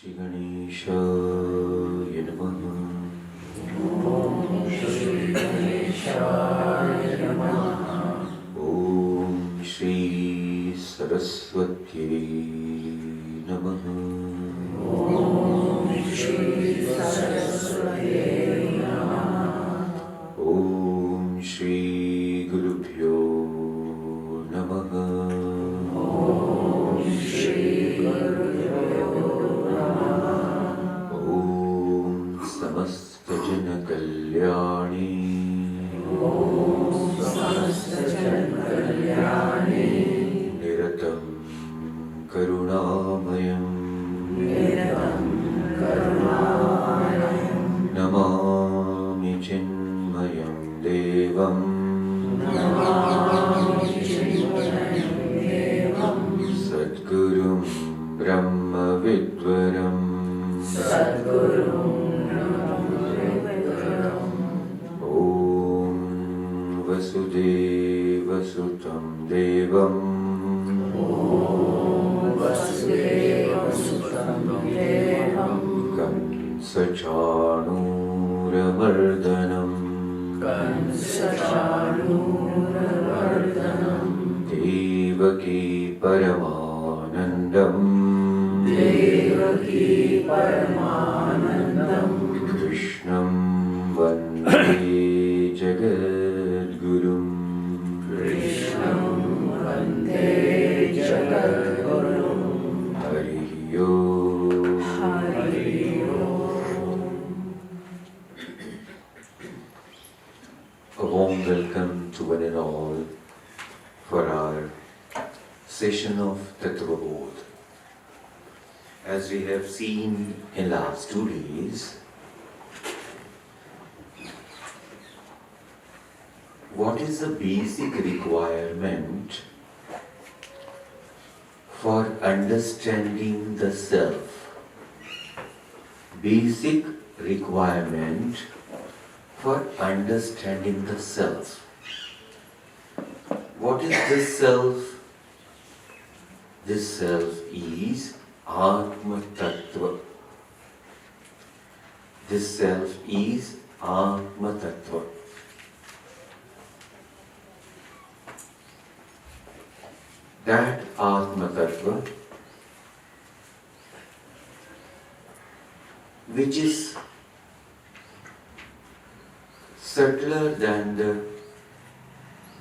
Shri Ganeshaya Namaha. Om Shri Ganeshaya Namaha. Om Shri Saraswati Namaha. Om Shri Saraswati Namaha. Om Shri Gurubhyo Namaha. Om Shri Gurubhyo Namaha. Om Samasta Jana Kalyani. Om Samasta Jana Kalyani. Niratam Karunamayam. Vedam Karunamayam. Namami Chinmayam Devam. Namami Chinmayam Devam. Sadgurum Brahma Vidvaram. Sadgurum Brahma-Vidvaram. Om Vasudeva Sutam Devam. Om Vasudeva Sutam Devam. Sachanuramardhanam. Kansa-Chanura-Vardhanam. Devaki Paramanandam. Devaki Paramanandam. Krishnam Vande Jagadgurum. Krishnam Vande Jagadgurum. Hari Om. Hari Om. A warm welcome to one and all for our session of Tattva Bodha. As we have seen in last 2 days, what is the basic requirement for understanding the self? Basic requirement for understanding the self. What is this self? This self is Atma Tattva. This self is Atma Tattva. That Atma Tattva, which is subtler than the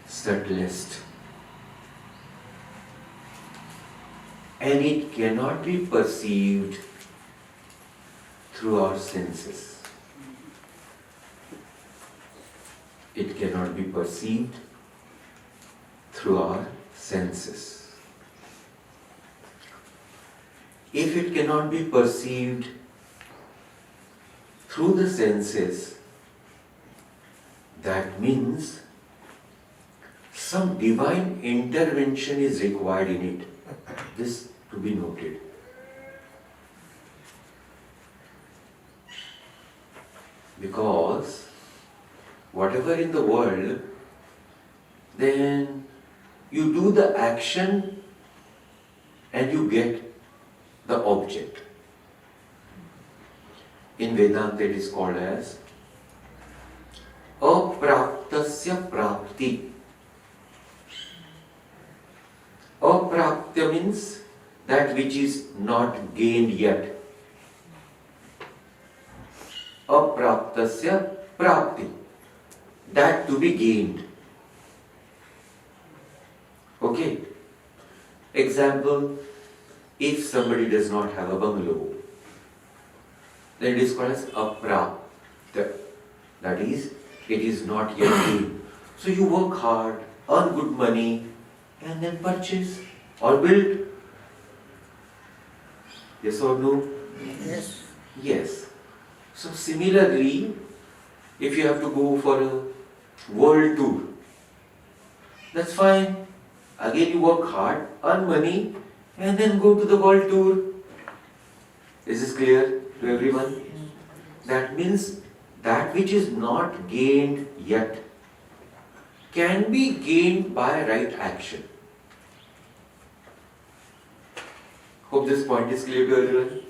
subtlest, and it cannot be perceived through our senses. It cannot be perceived through our senses. If it cannot be perceived through the senses, that means some divine intervention is required in it. This to be noted. Because whatever in the world, then you do the action and you get the object. In Vedanta it is called as apraptasya prapti. Apraptya means that which is not gained yet. Apraptasya prapti, that to be gained. Okay. Example, if somebody does not have a bungalow, then it is called as aprapta. That is, it is not yet gained. So you work hard, earn good money, and then purchase or build. Yes or no? Yes. Yes. So similarly, if you have to go for a world tour, that's fine. Again you work hard, earn money, and then go to the world tour. Is this clear to everyone? That means that which is not gained yet can be gained by right action. Hope this point is clear to everyone.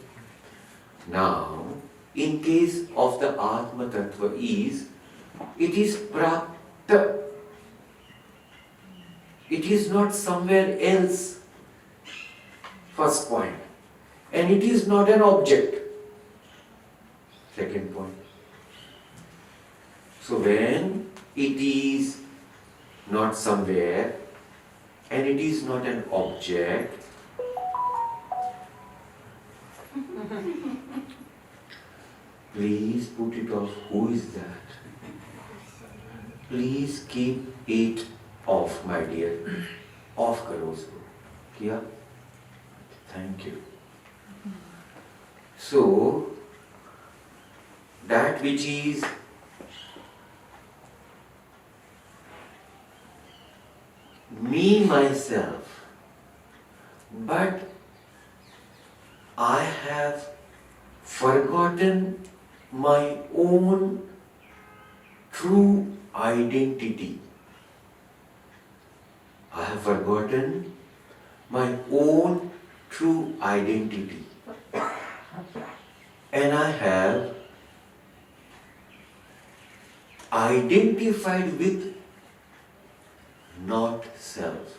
Now, in case of the Atma Tattva it is prapta. It is not somewhere else. First point. And it is not an object. Second point. So when it is not somewhere and it is not an object, please put it off. Who is that? Please keep it off, my dear. Off karo usko. Kiya? Thank you. So, that which is me, myself, but I have forgotten my own true identity. I have forgotten my own true identity. And I have identified with not self.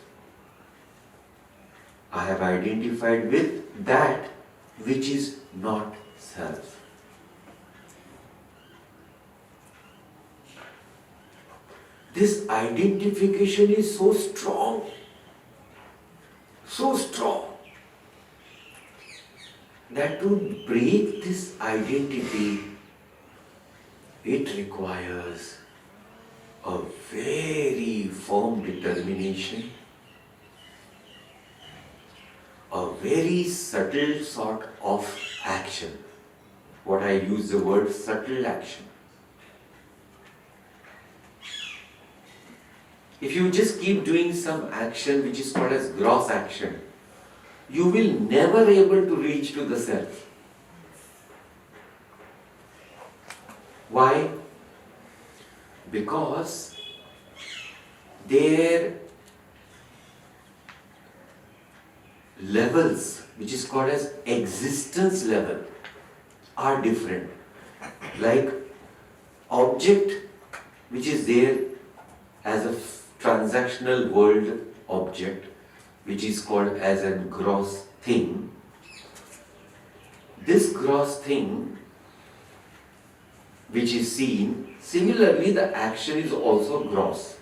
I have identified with that which is not self. This identification is so strong, that to break this identity, it requires a very firm determination, a very subtle sort of action. What I use the word subtle action. If you just keep doing some action which is called as gross action, you will never able to reach to the self. Why? Because their levels, which is called as existence level, are different. Like object which is there as a transactional world object, which is called as a gross thing. This gross thing which is seen, similarly the action is also gross.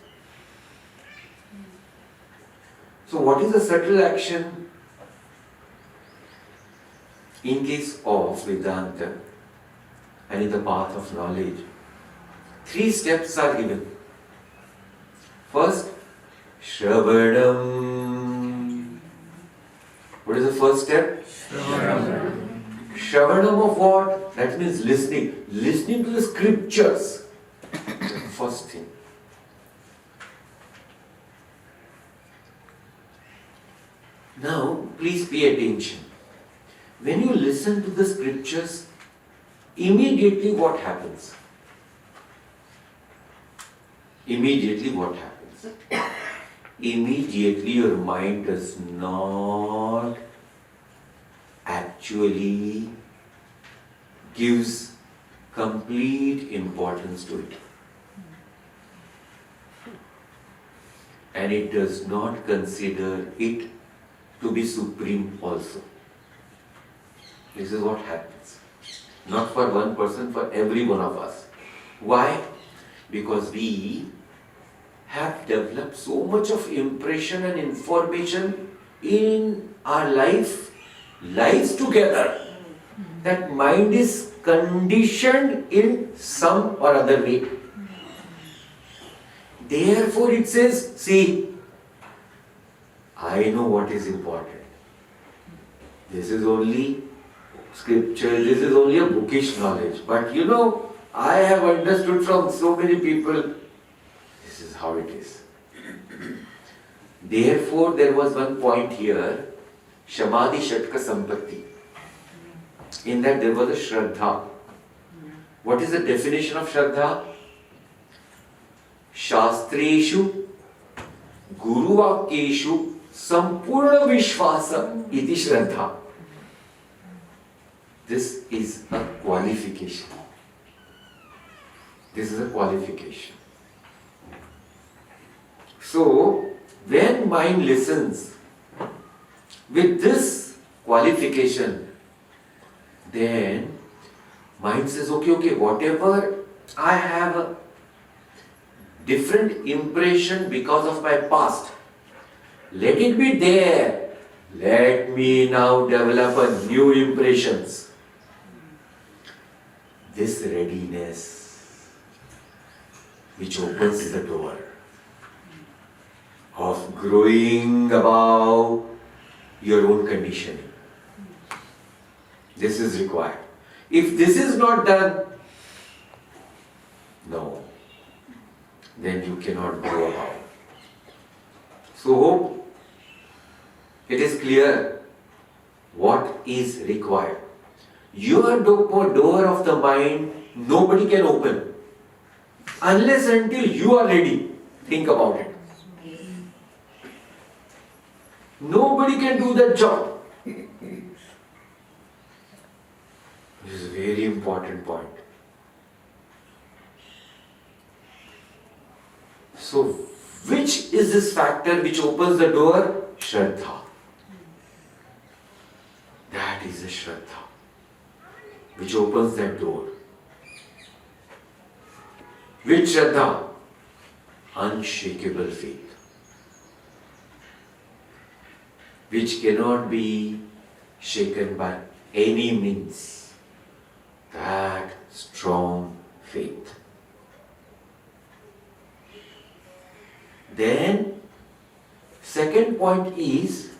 So what is the subtle action? In case of Vedanta and in the path of knowledge, 3 steps are given. First, Shravanam. What is the first step? Shravanam. Shravanam of what? That means listening. Listening to the scriptures. First thing. Now, please pay attention. When you listen to the scriptures, immediately what happens? Immediately what happens? Immediately your mind does not actually gives complete importance to it. And it does not consider it to be supreme also. This is what happens. Not for one person, for every one of us. Why? Because we have developed so much of impression and information in our lives together, that mind is conditioned in some or other way. Therefore it says, see, I know what is important. This is only scripture, this is only a bookish knowledge. But I have understood from so many people, this is how it is. Therefore, there was one point here, Shamadhi Shatka Sampatti. In that there was a Shraddha. What is the definition of Shraddha? Shastreshu Guruvakyeshu Sampurna Vishwasa iti Shraddha. This is a qualification. This is a qualification. So, when mind listens with this qualification, then mind says, okay, whatever I have a different impression because of my past, let it be there. Let me now develop a new impressions. This readiness which opens the door of growing above your own conditioning. This is required. If this is not done, no, then you cannot grow above. So hope it is clear what is required. Your door of the mind, nobody can open unless until you are ready. Think about it. Nobody can do that job. This is a very important point. So, which is this factor which opens the door? Shraddha. That is a Shraddha which opens that door. Which Shraddha? Unshakable faith, which cannot be shaken by any means. That strong faith. Then, second point is,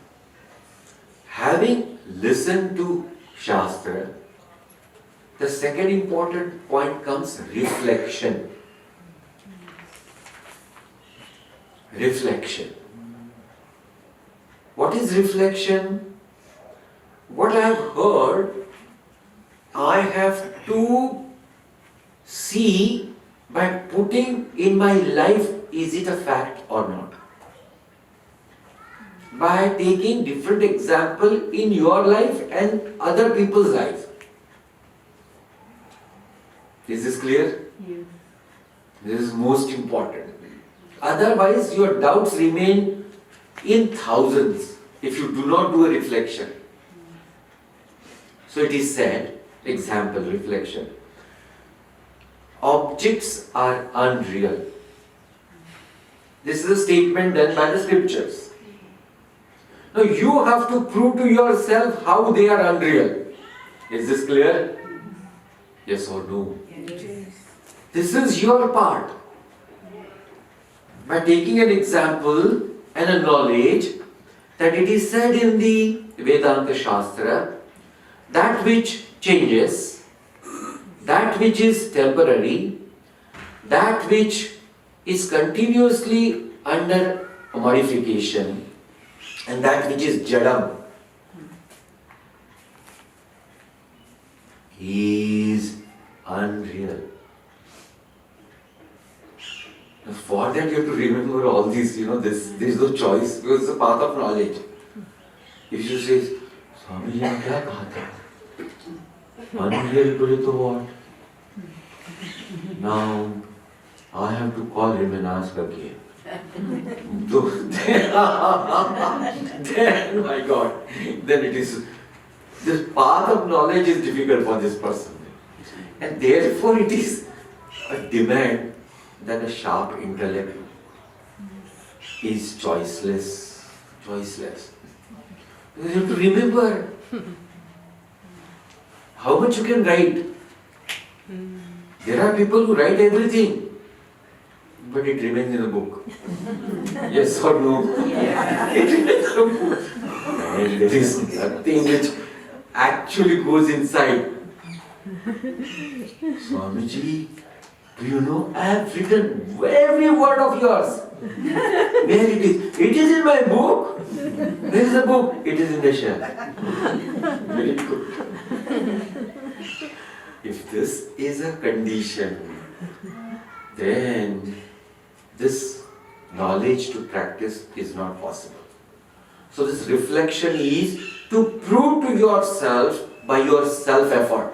having listened to Shastra, the second important point comes reflection. Reflection. What is reflection? What I have heard, I have to see by putting in my life, is it a fact or not? By taking different example in your life and other people's life. Is this clear? Yes. This is most important. Otherwise, your doubts remain in thousands if you do not do a reflection. So it is said, example, reflection. Objects are unreal. This is a statement done by the scriptures. Now you have to prove to yourself how they are unreal. Is this clear? Yes or no? Yes. This is your part. By taking an example and a knowledge that it is said in the Vedanta Shastra, that which changes, that which is temporary, that which is continuously under modification, and that which is jadam is unreal. For that you have to remember all these, there is no choice because it's a path of knowledge. If you say, Swami ji ne kya kaha tha? Unreal today to what? Now, I have to call him and ask again. Then, my God, then it is, this path of knowledge is difficult for this person. And therefore it is a demand that a sharp intellect is choiceless. Choiceless. You have to remember how much you can write. There are people who write everything, but it remains in a book. Yes or no? It remains in a book. And there is nothing which actually goes inside. Swamiji, do you know, I have written every word of yours. Where it is? It is in my book. Where is the book? It is in the shelf. Very good. If this is a condition, then this knowledge to practice is not possible. So this reflection is to prove to yourself by your self-effort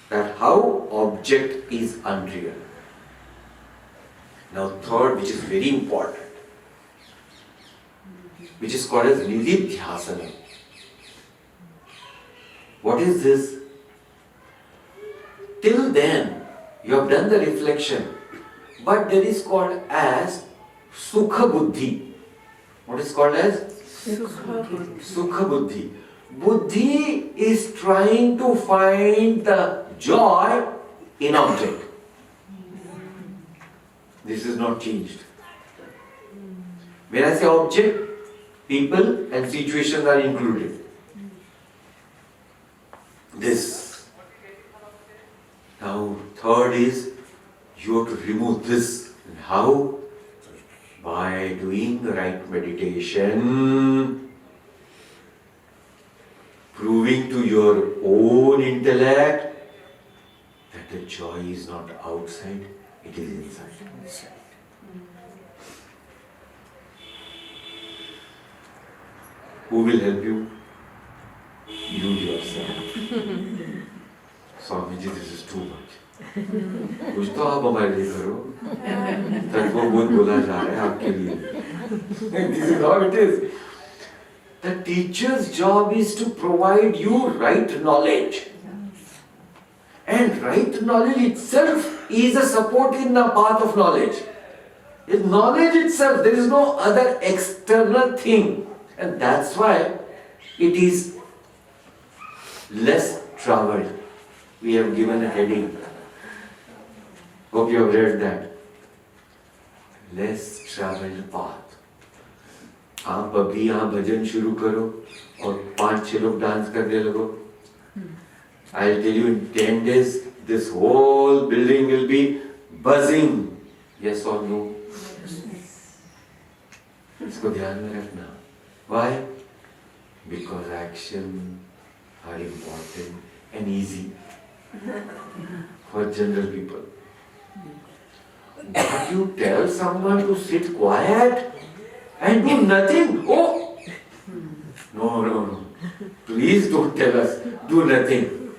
that how object is unreal. Now third, which is very important, which is called as nididhyasana. What is this? Till then, you have done the reflection, but there is called as sukha buddhi. What is called as? Sukha buddhi. Buddhi is trying to find the joy in object. This is not changed. When I say object, people and situations are included. This. Now, third is you have to remove this. And how? By doing the right meditation, proving to your own intellect that the joy is not outside, it is inside. Who will help you? You yourself. Swamiji, this is too much. कुछ तो आप हमारे लिए करो. तत्व बोध बोला जा रहा है आपके लिए. This is how it is. The teacher's job is to provide you right knowledge. And right knowledge itself is a support in the path of knowledge. It's knowledge itself, there is no other external thing. And that's why it is less traveled. We have given a heading. Hope you have read that. Less traveled path. आप अभी यहाँ भजन शुरू करो और 5-6 लोग dance करने लगो. I'll tell you in 10 days this whole building will be buzzing. Yes or no? इसको ध्यान में रखना. Why? Because action are important and easy for general people. But you tell someone to sit quiet and do nothing. Oh! No. Please don't tell us. Do nothing.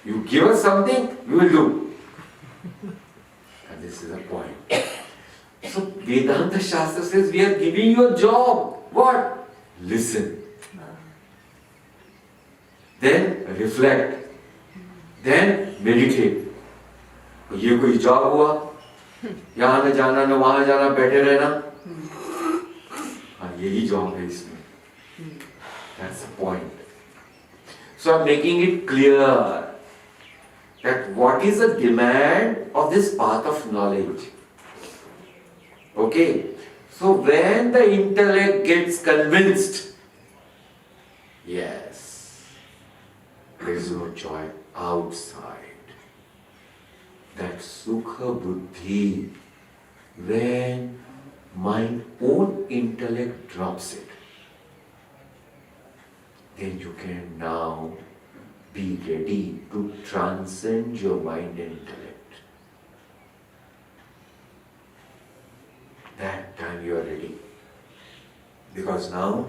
You give us something, we will do. And this is a point. So Vedanta Shastra says we are giving you a job. What? Listen. Then reflect. Then meditate. ये कोई job हुआ? यहाँ न जाना न वहाँ जाना, बैठे रहना. यही जॉब है इसमें. That's the point. So I'm making it clear that what is the demand of this path of knowledge. Okay. So when the intellect gets convinced, yes, there is no joy outside. That sukha buddhi, when my own intellect drops it, then you can now be ready to transcend your mind and intellect. That time you are ready. Because now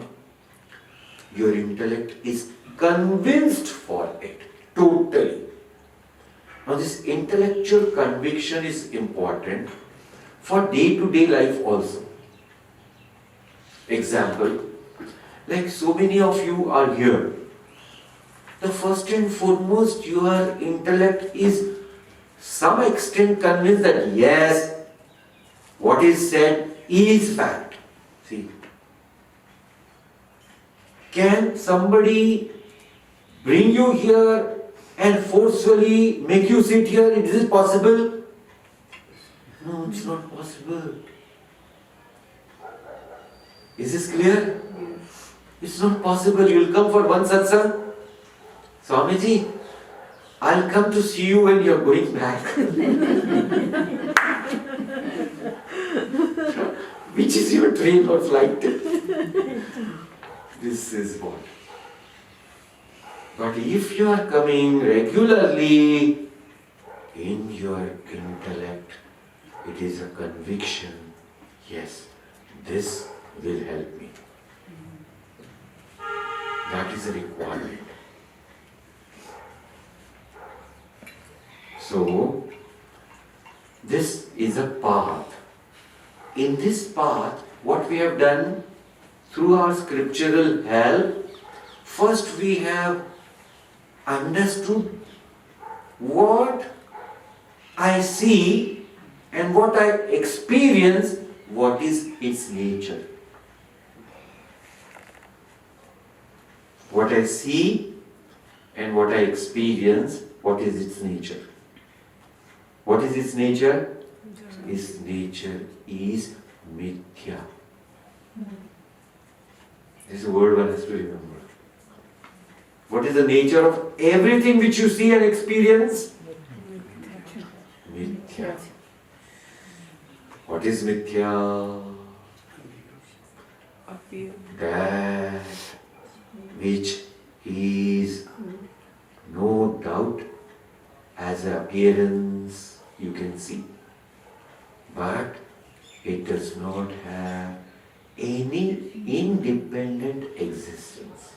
your intellect is convinced for it, totally. Now this intellectual conviction is important for day-to-day life also. Example, like so many of you are here. The first and foremost, your intellect is some extent convinced that yes, what is said is fact. See, can somebody bring you here and forcefully make you sit here? Is it possible? No, it's not possible. Is this clear? It's not possible. You will come for one satsang. Swamiji, I'll come to see you when you are going back. Which is your train or flight? This is what. But if you are coming regularly, in your intellect, it is a conviction, yes, this will help me. That is a requirement. So, this is a path. In this path, what we have done through our scriptural help, first we have understood what I see and what I experience, what is its nature. What I see and what I experience, what is its nature? What is its nature? Its nature is mithya. This is a word one has to remember. What is the nature of everything which you see and experience? Mithya. What is mithya? That which is no doubt as an appearance you can see, but it does not have any independent existence.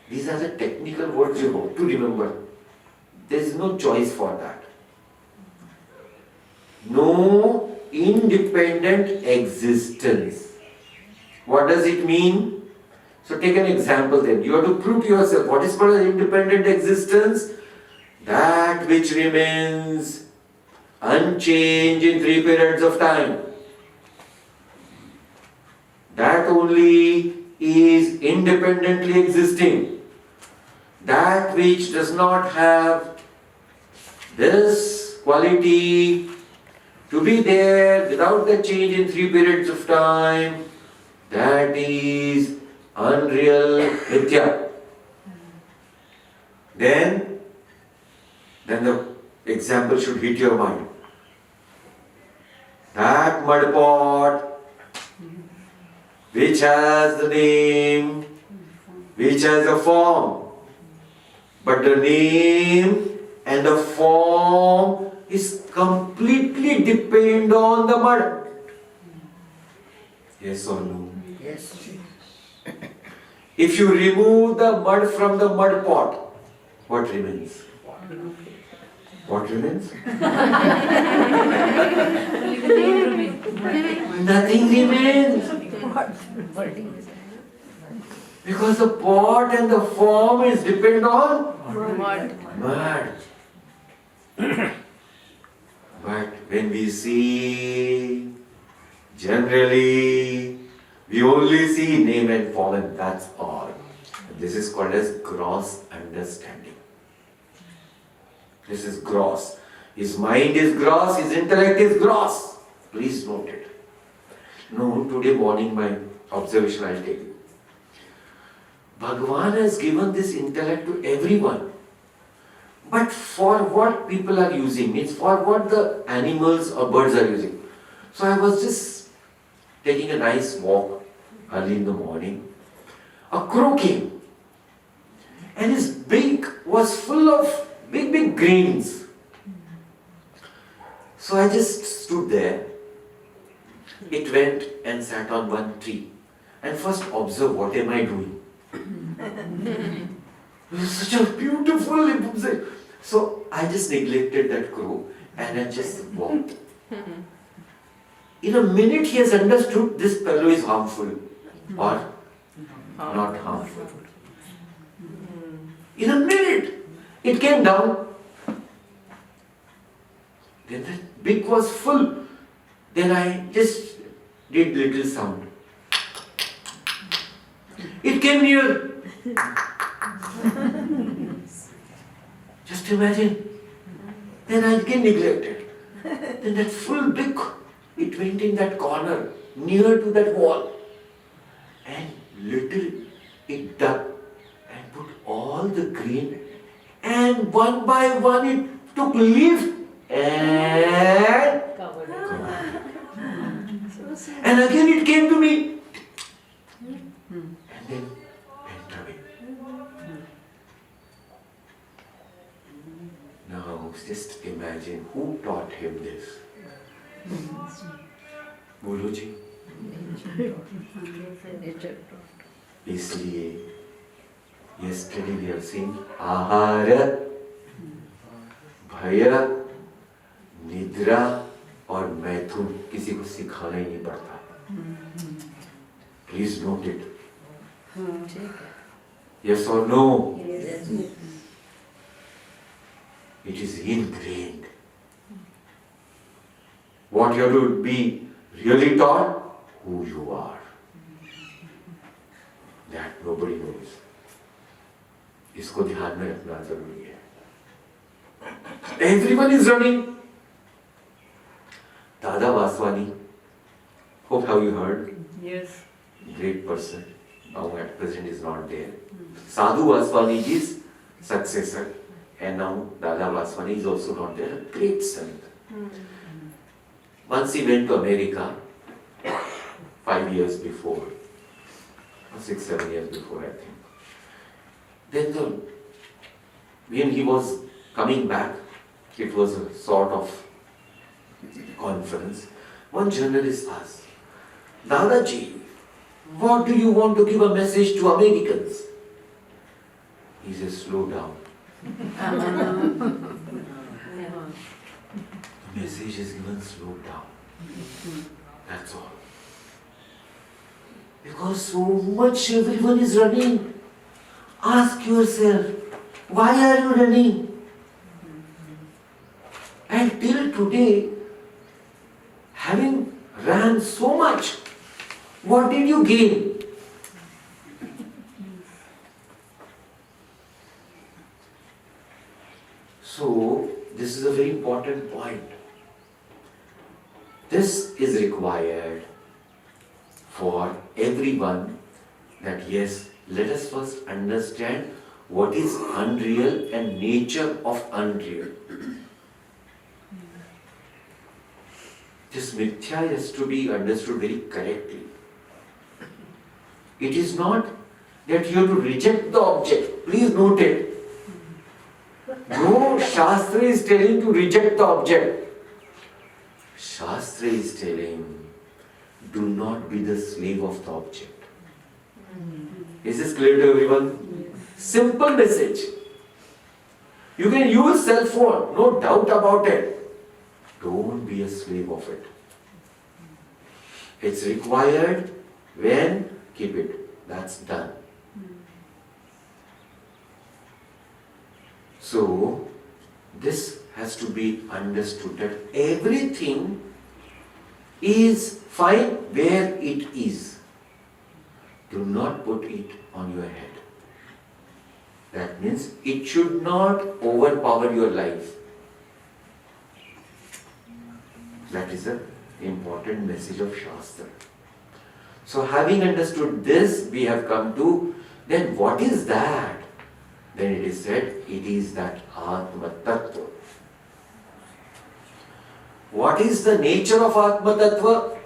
These are the technical words you have to remember. There is no choice for that. No independent existence. What does it mean? So take an example then. You have to prove to yourself what is called independent existence. That which remains unchanged in 3 periods of time. That only is independently existing. That which does not have this quality to be there without the change in 3 periods of time, that is unreal mithya. Then the example should hit your mind. That mud pot which has the name, which has a form, but the name and the form is completely depend on the mud. Yes or no? Yes. If you remove the mud from the mud pot, what remains? What remains? Nothing remains. Because the pot and the form is depend on mud. But when we see, generally, we only see name and form and that's all. This is called as gross understanding. This is gross. His mind is gross, his intellect is gross. Please note it. No, today morning my observation I'll take you. Bhagavan has given this intellect to everyone. But for what people are using, means for what the animals or birds are using. So I was just taking a nice walk early in the morning. A crow came. And his beak was full of big grains. So I just stood there. It went and sat on one tree. And first observe what am I doing. It was such a beautiful. So I just neglected that crow and I just walked. In a minute he has understood this fellow is harmful or not harmful. In a minute it came down. Then the beak was full. Then I just did little sound. It came near. Just imagine. Then I again neglected. Then that full beak, it went in that corner, near to that wall. And little it dug and put all the grain. And one by one it took leaf and covered. And again it came to me. And then went away. Now just imagine who taught him this. Guruji. इसलिए yesterday we have seen ahara भय, निद्रा और मैथुन किसी को सिखाना ही नहीं पड़ता. Please note it. Yes or no? Yes. It is ingrained. What you have to be really taught? Who you are. That nobody knows. इसको ध्यान में रखना जरूरी है. Everyone is running. Dada Vaswani, hope have you heard? Yes. Great person. Now at present is not there. Sadhu Vaswani is successor, and now Dada Vaswani is also not there. Great sant. Once he went to America 5 years before, or 6-7 years before, I think. Then when he was coming back, it was a sort of conference. One journalist asked, Dadaji, what do you want to give a message to Americans? He says, slow down. The message is given, slow down. That's all. Because so much everyone is running. Ask yourself, why are you running? And till today, having ran so much, what did you gain? So, this is a very important point. This is required for everyone, that yes, let us first understand what is unreal and nature of unreal. This mithya has to be understood very correctly. It is not that you have to reject the object. Please note it. No Shastra is telling to reject the object. Shastra is telling, do not be the slave of the object. Is this clear to everyone? Simple message. You can use cell phone, no doubt about it. Don't be a slave of it. It's required when, keep it. That's done. So, this has to be understood that everything is fine where it is. Do not put it on your head. That means it should not overpower your life. That is an important message of Shastra. So having understood this, we have come to, then what is that? Then it is said, it is that Atma Tattva. What is the nature of Atma Tattva?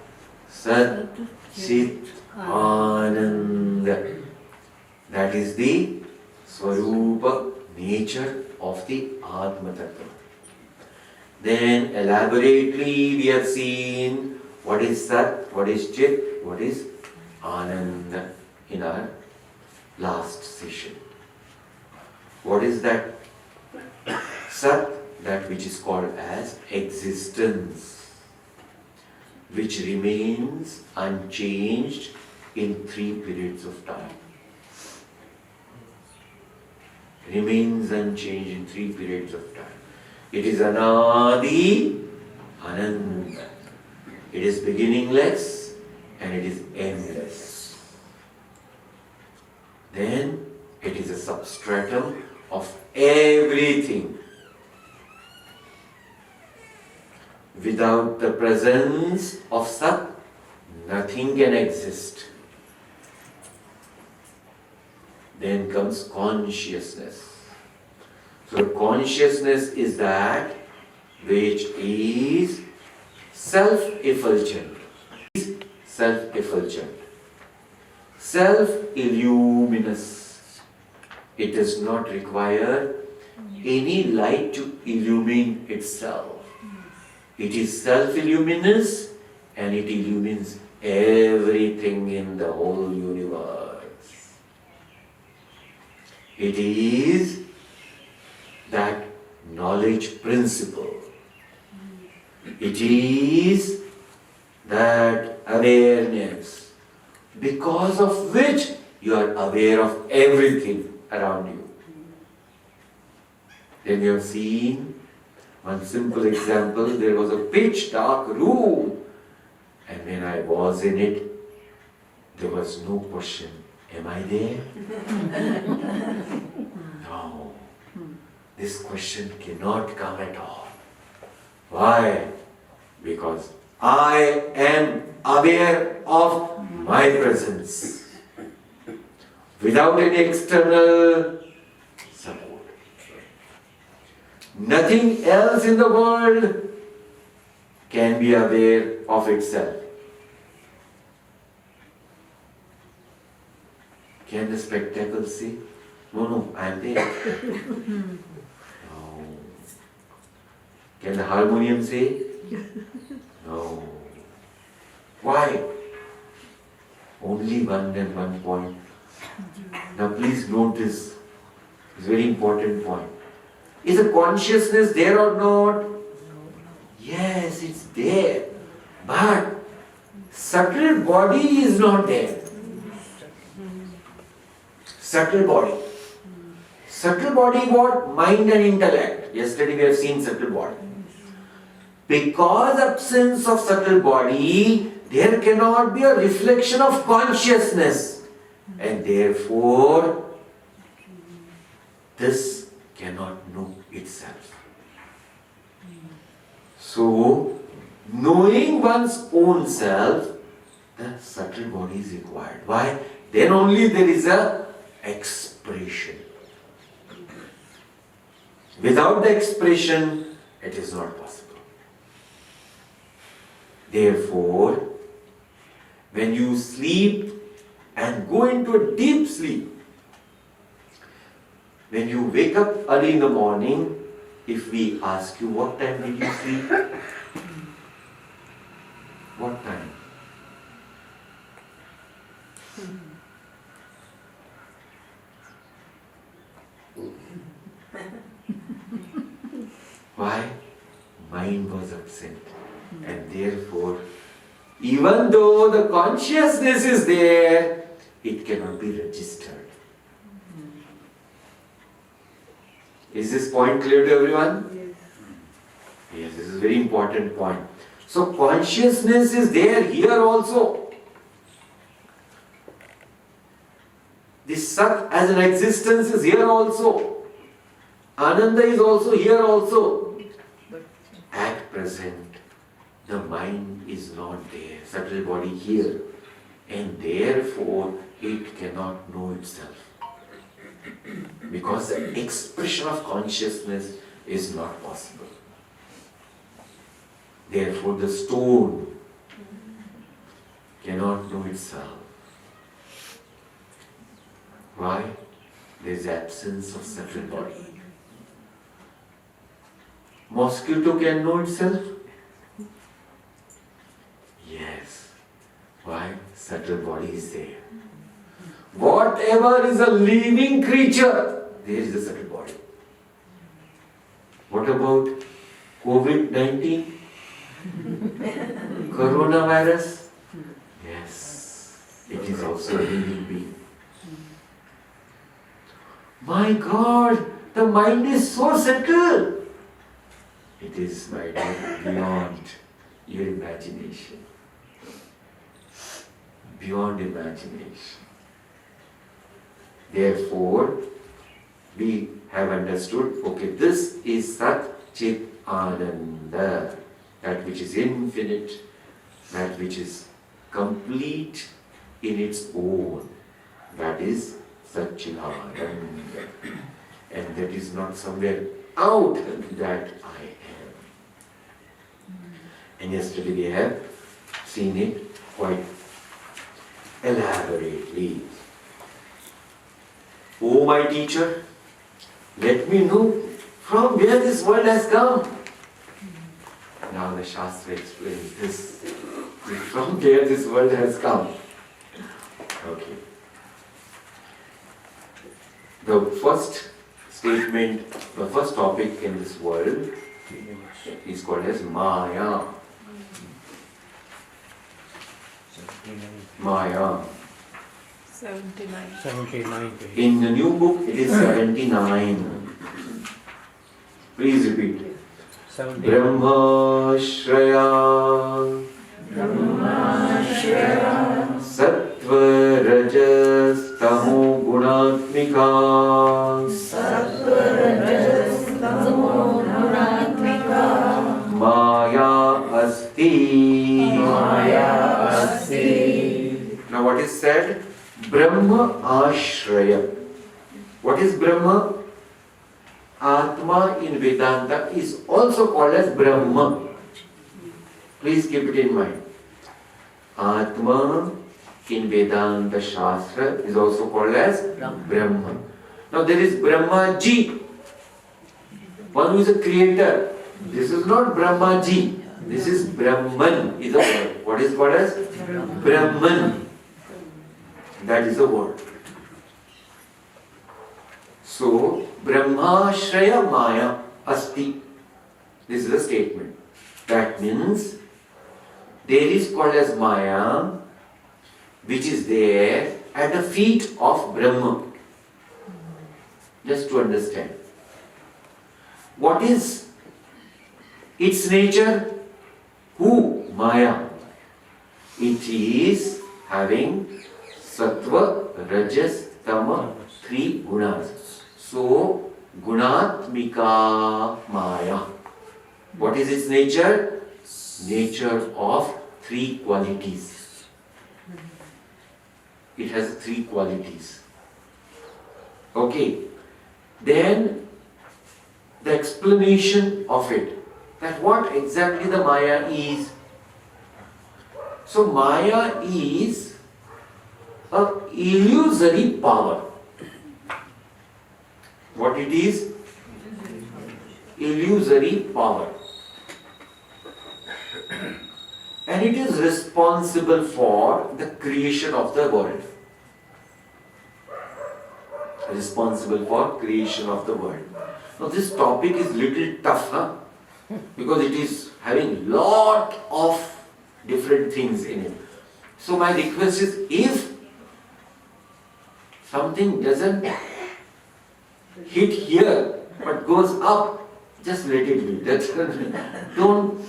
Sat, Chit, Ananda. That is the Swarupa nature of the Atma Tattva. Then elaborately we have seen what is Sat, what is Chit, what is Ananda in our last session. What is that? Sat, that which is called as existence, which remains unchanged in 3 periods of time. Remains unchanged in 3 periods of time. It is Anadi, Ananda. It is beginningless and it is endless. Then it is a substratum of everything. Without the presence of Sat, nothing can exist. Then comes consciousness. So consciousness is that which is self-effulgent. Self-effulgent. Self-illuminous. It does not require any light to illumine itself. It is self-illuminous and it illumines everything in the whole universe. It is that knowledge principle. It is that awareness because of which you are aware of everything around you. Then you have seen one simple example. There was a pitch dark room, and when I was in it, there was no question, am I there? No. This question cannot come at all. Why? Because I am aware of my presence without any external support. Nothing else in the world can be aware of itself. Can the spectacle say, no, I am there? No. Can the harmonium say? No. Why? Only one and one point. Now please note this. It's a very important point. Is the consciousness there or not? Yes, it's there. But subtle body is not there. Subtle body. Subtle body what? Mind and intellect. Yesterday we have seen subtle body. Because absence of subtle body, there cannot be a reflection of consciousness. And therefore, this cannot know itself. So, knowing one's own self, the subtle body is required. Why? Then only there is a expression. Without the expression, it is not possible. Therefore, when you sleep and go into a deep sleep, when you wake up early in the morning, if we ask you what time did you sleep? What time? Why? Mind was absent. And therefore, even though the consciousness is there, it cannot be registered. Is this point clear to everyone? Yes. Yes, this is a very important point. So consciousness is there here also. This Sat as an existence is here also. Ananda is also here also. At present, the mind is not there, subtle body here, and therefore it cannot know itself. Because the expression of consciousness is not possible. Therefore the stone cannot know itself. Why? There is absence of subtle body. Mosquito can know itself? Yes. Why? Subtle body is there. Whatever is a living creature, there is a subtle body. What about COVID-19? Coronavirus? Yes. It is also a living being. My God, the mind is so subtle. It is, my dear, beyond your imagination. Beyond imagination. Therefore, we have understood, okay, this is Sat Chit Ananda, that which is infinite, that which is complete in its own, that is Satchidananda. And that is not somewhere out that I am. And yesterday we have seen it quite elaborately. Oh my teacher, let me know from where this world has come. Now the Shastra explains this. From where this world has come. Okay. The first statement, the first topic in this world is called as Maya. Maya. 79. In the new book, it is 79. Please repeat. 79. Brahma Shraya Sattva Rajas Tamo Gunatmika Maya Asti. Now what is said? Brahma Ashraya. What is Brahma? Atma in Vedanta is also called as Brahma. Please keep it in mind. Atma in Vedanta Shastra is also called as Brahma. Now there is Brahma Ji, one who is a creator. This is not Brahma Ji. This is Brahman is a word. What is called as Brahman? That is a word. So, Brahmashraya Maya Asti. This is a statement. That means there is called as Maya, which is there at the feet of Brahma. Just to understand. What is its nature? Who? Maya. It is having Sattva, Rajas, Tama, 3 gunas. So, Gunatmika Maya. What is its nature? Nature of 3 qualities. It has 3 qualities. Okay. Then, the explanation of it. That what exactly the Maya is. So, Maya is a illusory power. What it is? Illusory power. And it is responsible for the creation of the world. Responsible for creation of the world. Now this topic is little tough, huh? Because it is having lot of different things in it. So my request is, if something doesn't hit here but goes up, just let it be. Don't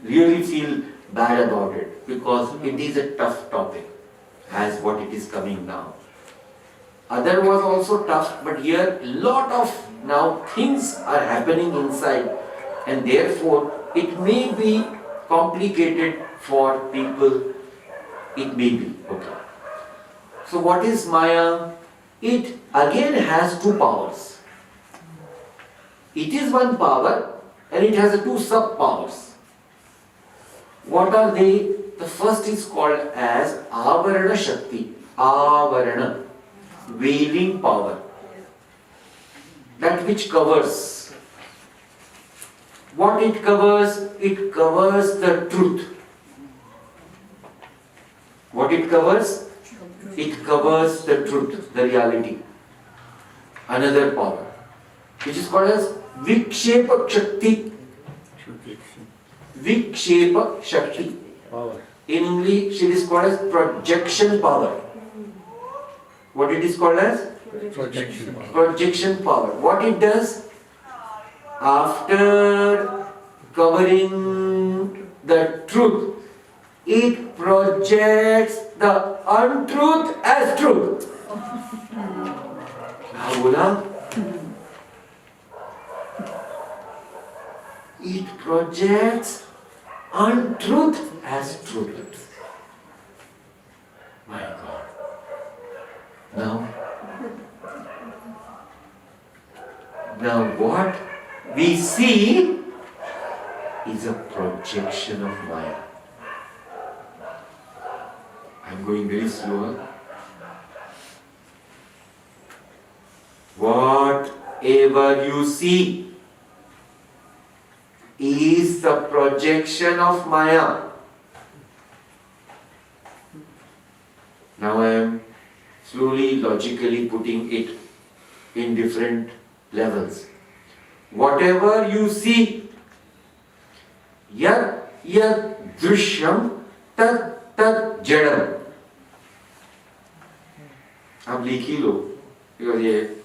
really feel bad about it, because it is a tough topic as what it is coming now. Other was also tough, but here lot of now things are happening inside, and therefore it may be complicated for people. It may be. Okay. So what is Maya? It again has 2 powers. It is one power and it has 2 sub-powers. What are they? The first is called as Avarana Shakti. Avarana. Veiling power. That which covers. What it covers? It covers the truth. What it covers? It covers the truth, the reality. Another power, which is called as Vikshepa Shakti. Vikshepa Shakti. Power. In English, it is called as projection power. What it is called as? Projection power. Projection power. What it does? After covering the truth, it projects the untruth as truth. How bola? It projects untruth as truth. My God. Now what we see is a projection of Maya. I'm going very slow. Whatever you see is the projection of Maya. Now I am slowly, logically putting it in different levels. Whatever you see, yad yad drishyam tat tat jadam. आप लिख ही लो, because ये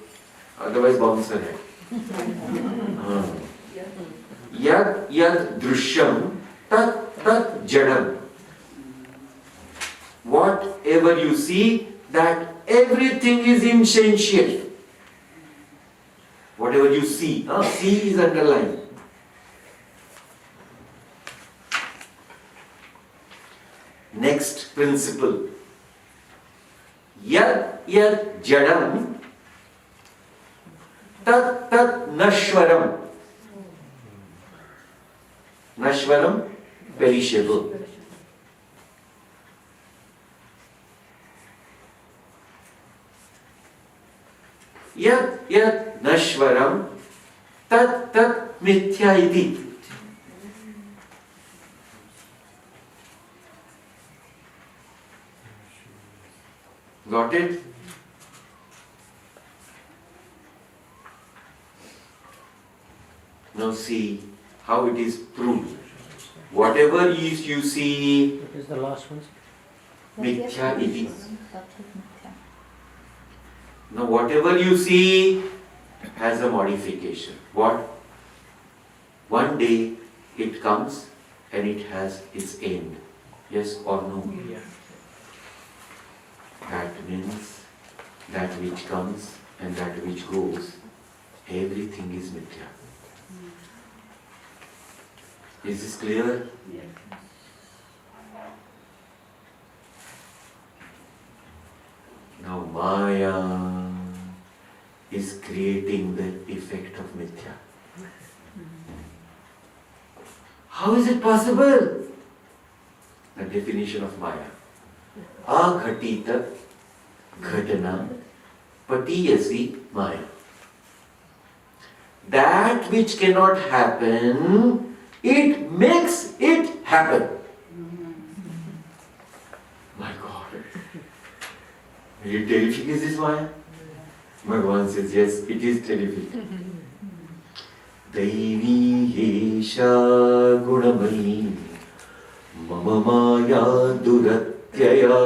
otherwise bouncer है. Yad yad drishyam tat tat jadam. Whatever you see, that everything is insentient. Whatever you see, see is underlined. Next principle. Yad yad jadam tat tat nashwaram. Nashwaram, perishable. Yad yad nashwaram tat tat mithya iti. Got it? Now see how it is proved. Whatever you see, What is the last one? mithya iti. Now whatever you see has a modification. What? One day it comes and it has its end. Yes or no? Yeah. That means that which comes and that which goes, everything is mithya. Is this clear? Now Maya is creating the effect of mithya. How is it possible? The definition of Maya. Aghatita ghatana patiyasi Maya. That which cannot happen, it makes it happen. My God. Very terrific is this Maya? Bhagavan says, yes, it is terrific. Daivi yesha gunamai mama maya duratyaya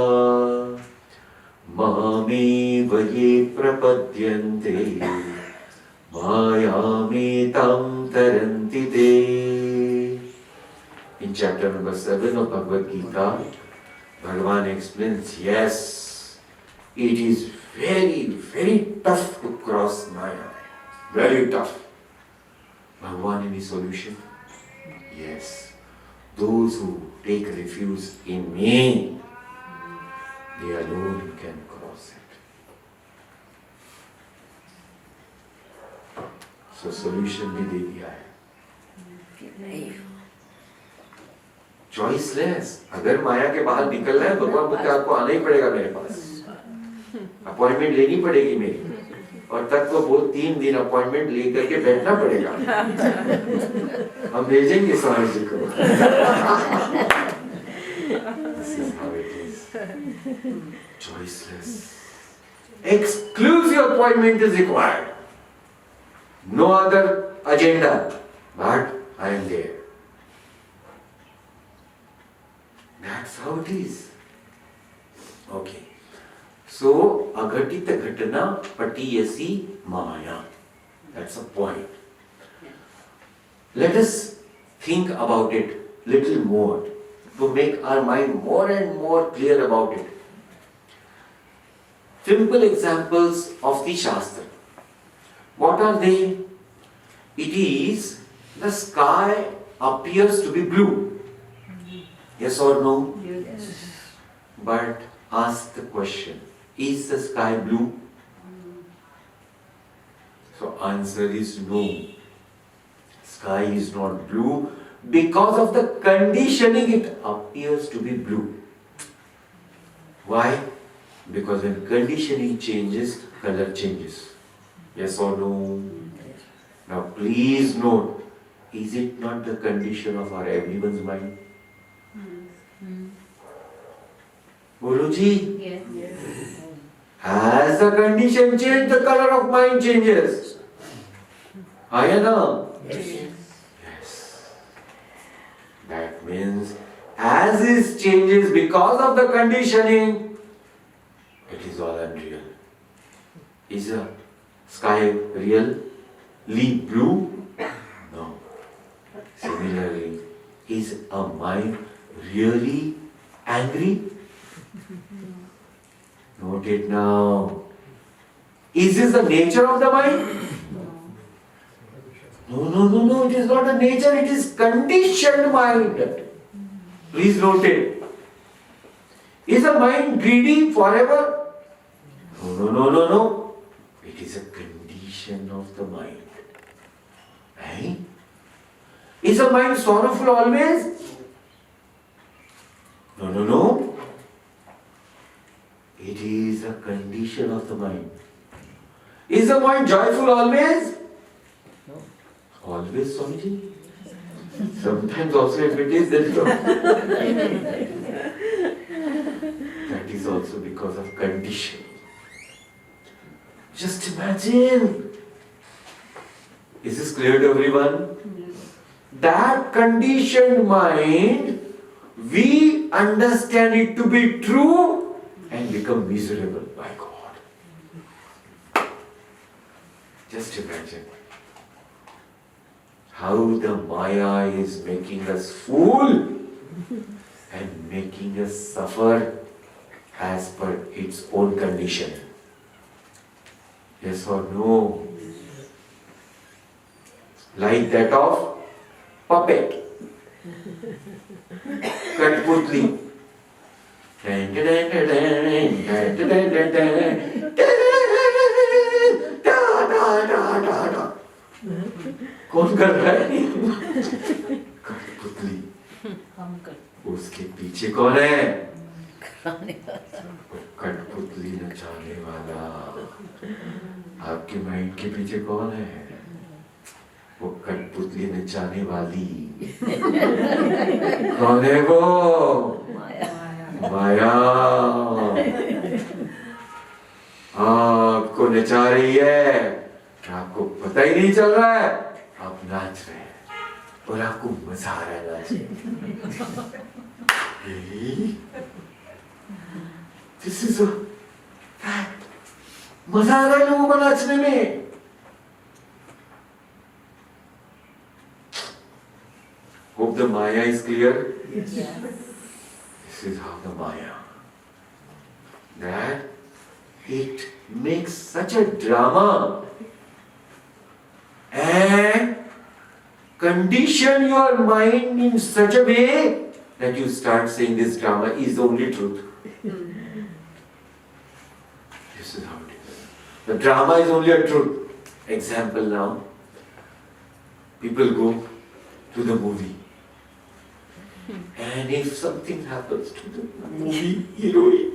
mame vaye prapadyante maya me tam taranti te. In chapter number 7 of Bhagavad Gita, Bhagavan explains, yes, it is very, very tough to cross Maya. Very tough. Bhagavan any solution? Yes. Those who take refuge in me, they alone can cross it. So solution भी दे दिया है. Choiceless. अगर माया के बाहर निकलना है, भगवान बोलते आपको आना ही पड़ेगा मेरे पास. अपॉइंटमेंट लेनी पड़ेगी मेरी. और तत्व बोध 3 दिन अपॉइंटमेंट लेकर के बैठना पड़ेगा. हम भेजेंगे स्वामी जी को. This is how it is. Choiceless. Exclusive appointment is required. No other agenda. But I am there. That's how it is. Okay. So, aghatita ghatana patiyasi maya. That's a point. Let us think about it little more to make our mind more and more clear about it. Simple examples of the Shastra. What are they? It is the sky appears to be blue. Yes or no? Yes. But ask the question, is the sky blue? So answer is no. Sky is not blue. Because of the conditioning, it appears to be blue. Why? Because when conditioning changes, color changes. Yes or no? Now please note, is it not the condition of our everyone's mind? Guruji, Yes. as the condition changes, the color of mind changes. Ayana? Yes. Yes. That means as it changes because of the conditioning, it is all unreal. Is a sky really blue? No. Similarly, is a mind really angry? Note it now. Is this the nature of the mind? No, it is not a nature, it is conditioned mind. Please note it. Is the mind greedy forever? No. It is a condition of the mind. Eh? Is the mind sorrowful always? No. It is a condition of the mind. Is the mind joyful always? No. Always, Swamiji? Sometimes also if it is, then no. That is also because of condition. Just imagine. Is this clear to everyone? That conditioned mind, we understand it to be true and become miserable by God. Just imagine how the Maya is making us fool and making us suffer as per its own condition. Yes or no? Like that of puppet. Katputli. कौन कर रहा है? कठपुतली. उसके पीछे कौन है? कठपुतली नचाने वाला. आपके माइंड के पीछे कौन है? वो कठपुतली नचाने वाली. कौन है वो? माया. आपको नचा रही है, आपको पता ही नहीं चल रहा है, आप नाच रहे हैं और आपको मजा आ रहा है नाचने. This is a fact. मजा आ रहा है लोगों को नाचने में. Hope the Maya is clear. Yes. This is how the Maya. That it makes such a drama and condition your mind in such a way that you start saying this drama is the only truth. This is how it is. The drama is only a truth. Example now. People go to the movie. And if something happens to the movie heroine,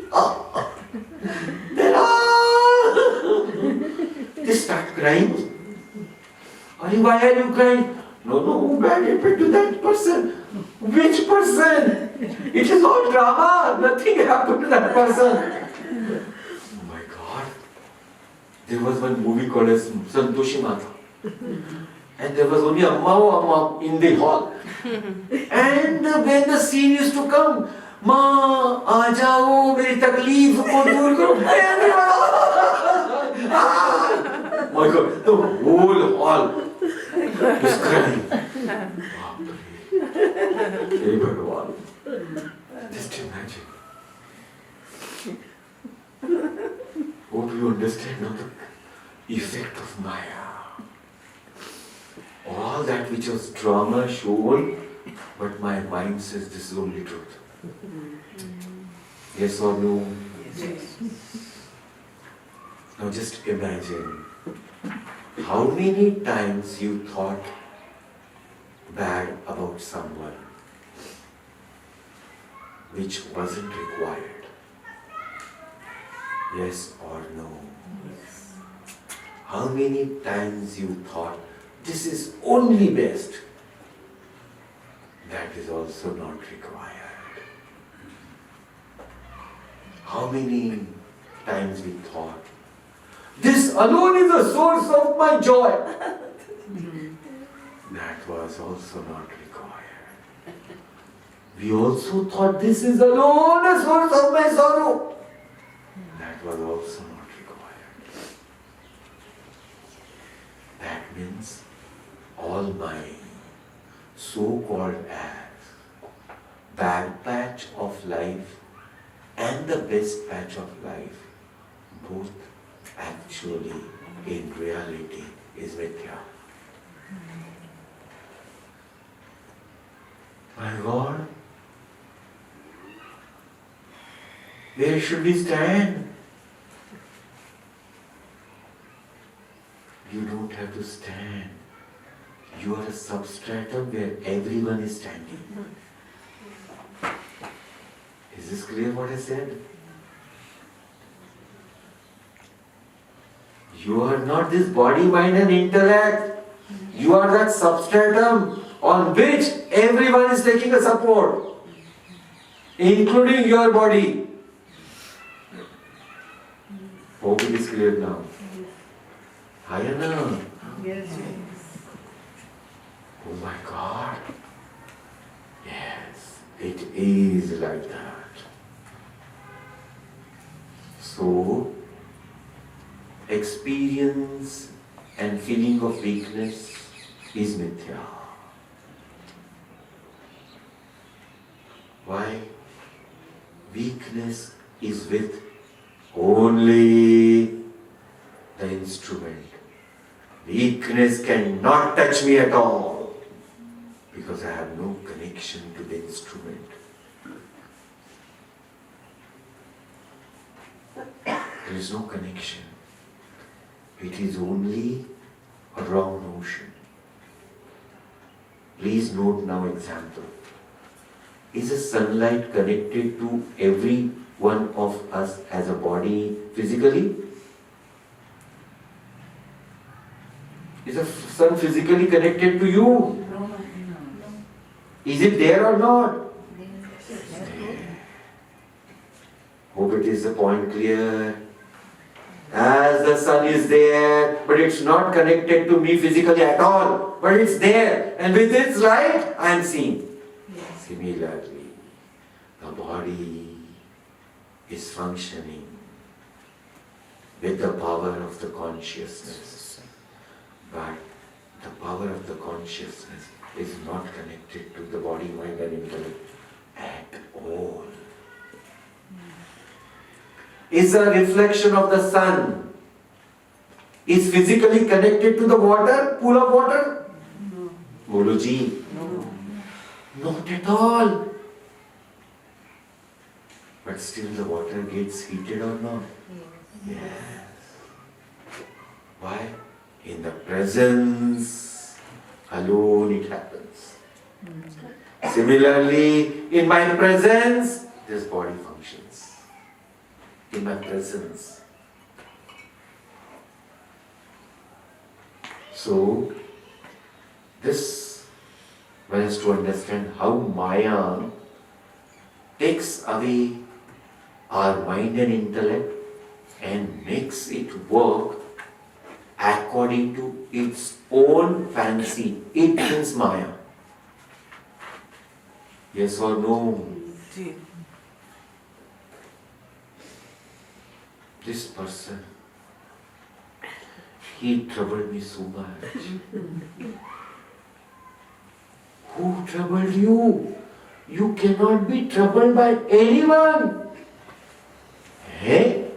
they start crying. Why are you crying? No, who bad happened to that person? Which person? It is all drama. Nothing happened to that person. Oh my God. There was one movie called as Santoshi Mata. And there was only Amma in the hall. And when the scene used to come, माँ आ जाओ मेरी तकलीफ को दूर करो. My God, the whole hall is crying. Hey Bhagavan, just imagine. Hope you understand now the effect of Maya. All that which was drama shown, but my mind says this is only truth. Yes or no? Yes. Now just imagine how many times you thought bad about someone which wasn't required. Yes or no? Yes. How many times you thought this is only best? That is also not required. How many times we thought, this alone is the source of my joy. That was also not required. We also thought this is alone a source of my sorrow. That was also not required. That means all my so-called as bad patch of life and the best patch of life, both actually in reality is mithya. My God, where should we stand? You don't have to stand. You are a substratum where everyone is standing. Is this clear what I said? You are not this body, mind and intellect. You are that substratum on which everyone is taking a support, including your body. Hope it is clear now. Yajna. Yes. Oh my God. Yes, it is like that. So, experience and feeling of weakness is mithya. Why? Weakness is with only the instrument. Weakness cannot touch me at all because I have no connection to the instrument. There is no connection. It is only a wrong notion. Please note now example. Is the sunlight connected to every one of us as a body physically? Is the sun physically connected to you? No. Is it there or not? Yes. Hope it is the point clear. As the sun is there, but it's not connected to me physically at all, but it's there, and with its light, I am seeing. Yes. Similarly, the body is functioning with the power of the consciousness, but the power of the consciousness is not connected to the body, mind and intellect at all. Is a reflection of the sun is physically connected to the water, pool of water? No. Bolo ji. No. Not at all. But still the water gets heated or not? Yes. Why? In the presence alone it happens. Similarly, in my presence, this body functions. In my presence. So, this one has to understand how Maya takes away our mind and intellect and makes it work according to its own fancy. It means Maya. Yes or no? This person, he troubled me so much. Who troubled you? You cannot be troubled by anyone. Hey?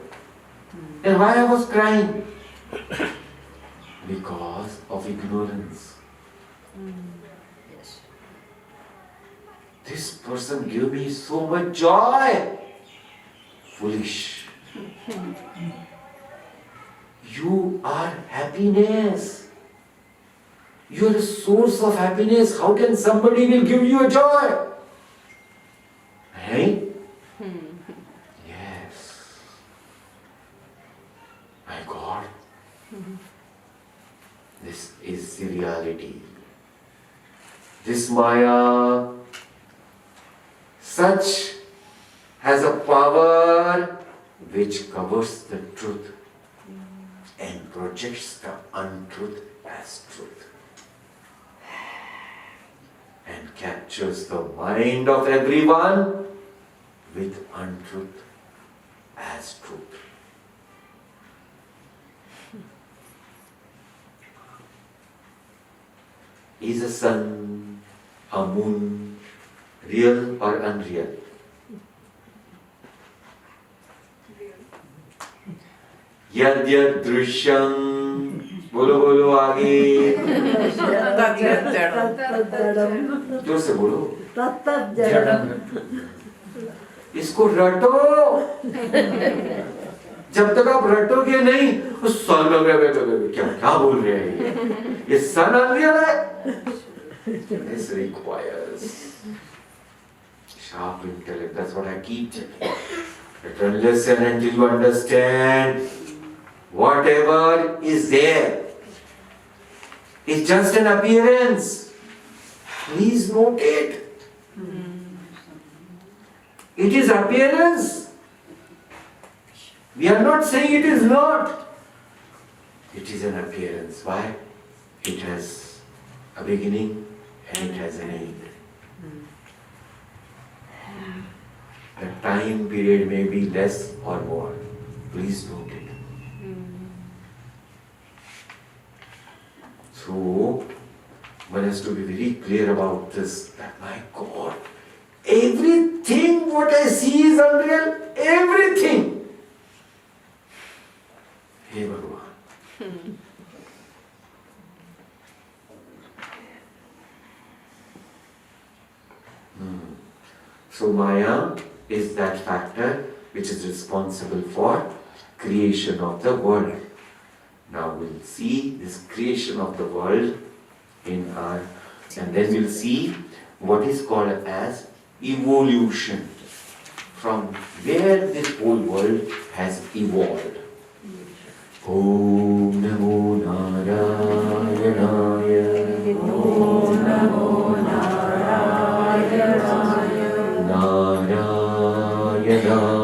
And why I was crying? Because of ignorance. Yes. This person gave me so much joy. Foolish. You are happiness. You are a source of happiness. How can somebody will give you a joy? Hey? Yes. My God. This is the reality. This Maya, such has a power which covers the truth and projects the untruth as truth. captures the mind of everyone with untruth as truth. Is a sun, a moon, real or unreal? Yad yad drishyam, बोलो बोलो आगे, जोर से बोलो, इसको रटो, जब तक आप रटोगे नहीं, उस सन क्या बोल रहे हैं ये सन अनरियल है. This requires sharp intellect. That's what I keep telling you. Listen until you understand. Whatever is there is just an appearance. Please note it. It is appearance. We are not saying it is not. It is an appearance. Why? It has a beginning and it has an end. The time period may be less or more. Please note it. So, one has to be very clear about this, that my God, everything what I see is unreal, everything. Hey Bhagavan. So Maya is that factor which is responsible for creation of the world. Now we'll see this creation of the world in our, and then we'll see what is called as evolution, from where this whole world has evolved. Om Namo Narayanaya. Om Namo Narayanaya. Narayana